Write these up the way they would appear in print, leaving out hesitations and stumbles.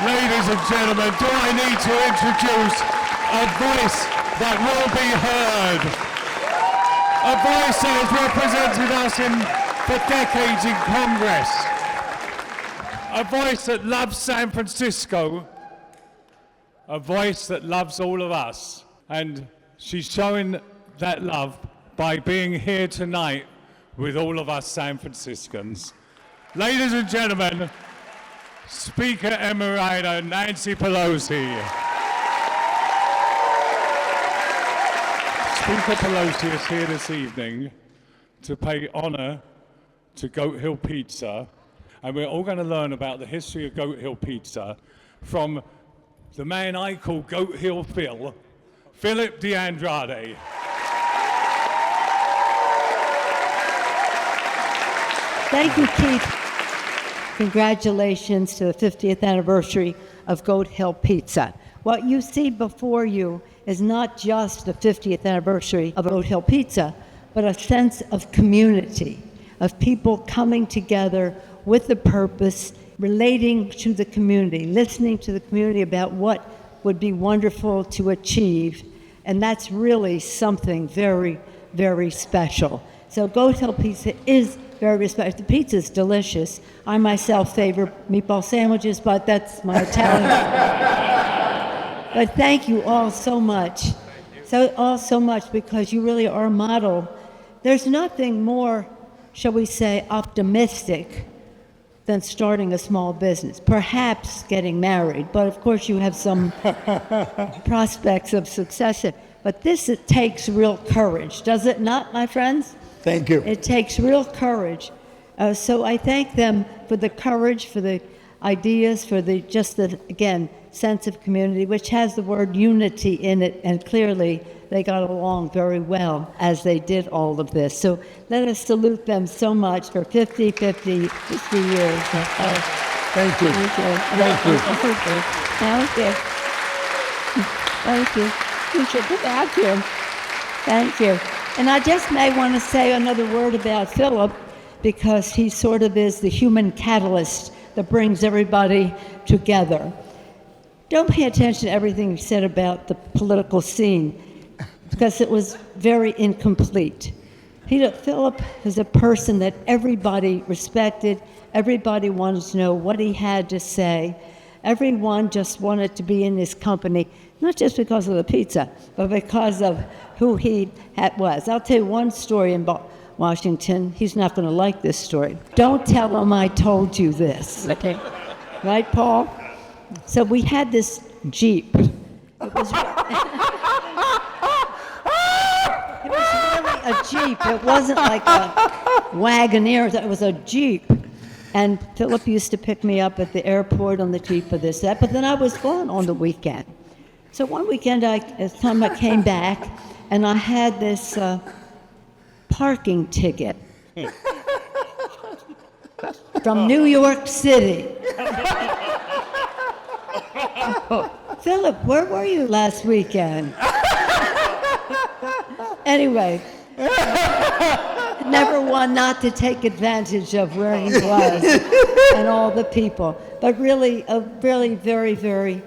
Ladies and gentlemen, do I need to introduce a voice that will be heard? A voice that has represented us for decades in Congress. A voice that loves San Francisco. A voice that loves all of us. And she's showing that love by being here tonight with all of us San Franciscans. Ladies and gentlemen, Speaker Emerita Nancy Pelosi. Speaker Pelosi is here this evening to pay honor to Goat Hill Pizza, and we're all going to learn about the history of Goat Hill Pizza from the man I call Goat Hill Phil, Philip De Andrade. Thank you, Keith. Congratulations to the 50th anniversary of Goat Hill Pizza. What you see before you is not just the 50th anniversary of Goat Hill Pizza, but a sense of community, of people coming together with a purpose, relating to the community, listening to the community about what would be wonderful to achieve. And that's really something very, very special. So Goat Hill Pizza is very special. The pizza is delicious. I myself favor meatball sandwiches, but that's my Italian. But thank you all so much. So much, because you really are a model. There's nothing more, shall we say, optimistic than starting a small business. Perhaps getting married, but of course you have some prospects of success. But this, it takes real courage, does it not, my friends? Thank you. It takes real courage. So I thank them for the courage, for the ideas, for the again, sense of community, which has the word unity in it, and clearly they got along very well as they did all of this. So let us salute them so much for 50 years. Thank you. Thank you. Thank you. Thank you. Thank you. You should be back here. Thank you. And I just may want to say another word about Philip, because he sort of is the human catalyst that brings everybody together. Don't pay attention to everything he said about the political scene, because it was very incomplete. Philip is a person that everybody respected. Everybody wanted to know what he had to say. Everyone just wanted to be in his company, not just because of the pizza, but because of who he was. I'll tell you one story in Washington. He's not going to like this story. Don't tell him I told you this. Okay? Right, Paul? So we had this Jeep. It was really a Jeep. It wasn't like a Wagoneer. It was a Jeep. And Philip used to pick me up at the airport on the Jeep for this, that. But then I was gone on the weekend. So one weekend, as time I came back, and I had this parking ticket from New York City. Philip, where were you last weekend? Anyway, never one not to take advantage of where he was and all the people, but really a really very, very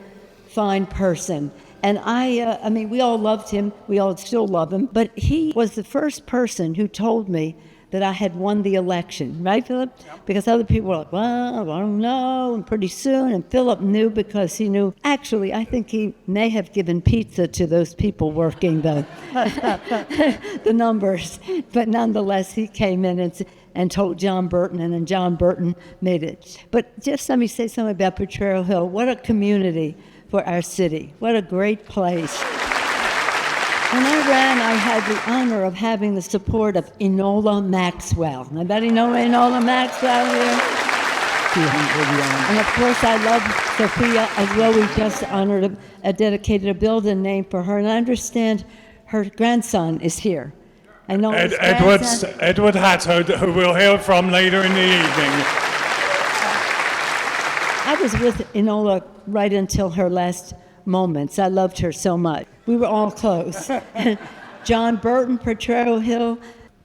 fine person. And I mean, we all loved him. We all still love him. But he was the first person who told me that I had won the election. Right, Philip? Yep. Because other people were like, well, I don't know, and pretty soon. And Philip knew, because he knew. Actually, I think he may have given pizza to those people working the numbers. But nonetheless, he came in and told John Burton, and then John Burton made it. But just let me say something about Potrero Hill. What a community for our city. What a great place. When I ran, I had the honor of having the support of Enola Maxwell. Anybody know Enola Maxwell here? And of course, I love Sophia as well. We just honored dedicated a building named for her. And I understand her grandson is here. I know Edward Hatter, who we'll hear from later in the evening. I was with Enola right until her last moments. I loved her so much. We were all close. John Burton, Potrero Hill,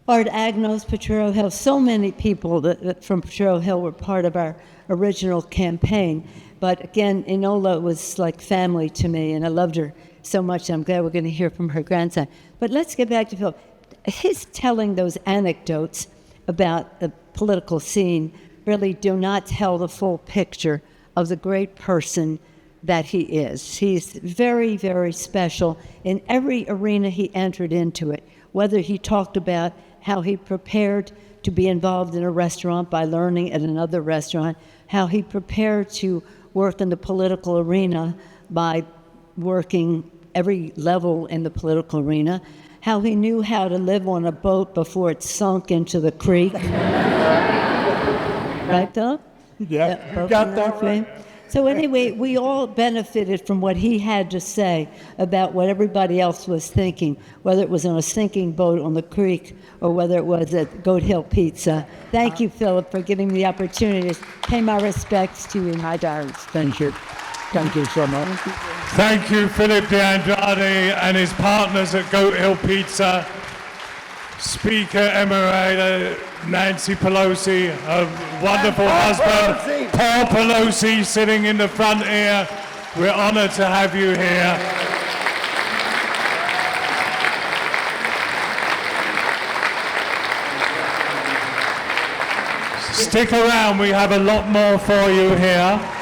Art Agnos, Potrero Hill, so many people that from Potrero Hill were part of our original campaign. But again, Enola was like family to me, and I loved her so much. I'm glad we're going to hear from her grandson. But let's get back to Philip. His telling those anecdotes about the political scene really do not tell the full picture of the great person that he is. He's very, very special in every arena he entered into it, whether he talked about how he prepared to be involved in a restaurant by learning at another restaurant, how he prepared to work in the political arena by working every level in the political arena, how he knew how to live on a boat before it sunk into the creek. Right, Philip? Yeah, you got that right. So anyway, we all benefited from what he had to say about what everybody else was thinking, whether it was on a sinking boat on the creek or whether it was at Goat Hill Pizza. Thank you, Philip, for giving me the opportunity to pay my respects to you. Hi, Darren. Thank you. Thank you so much. Thank you, Philip De Andrade and his partners at Goat Hill Pizza. Speaker Emerita Nancy Pelosi, her wonderful husband, Paul Pelosi, sitting in the front here. We're honored to have you here. Stick around, we have a lot more for you here.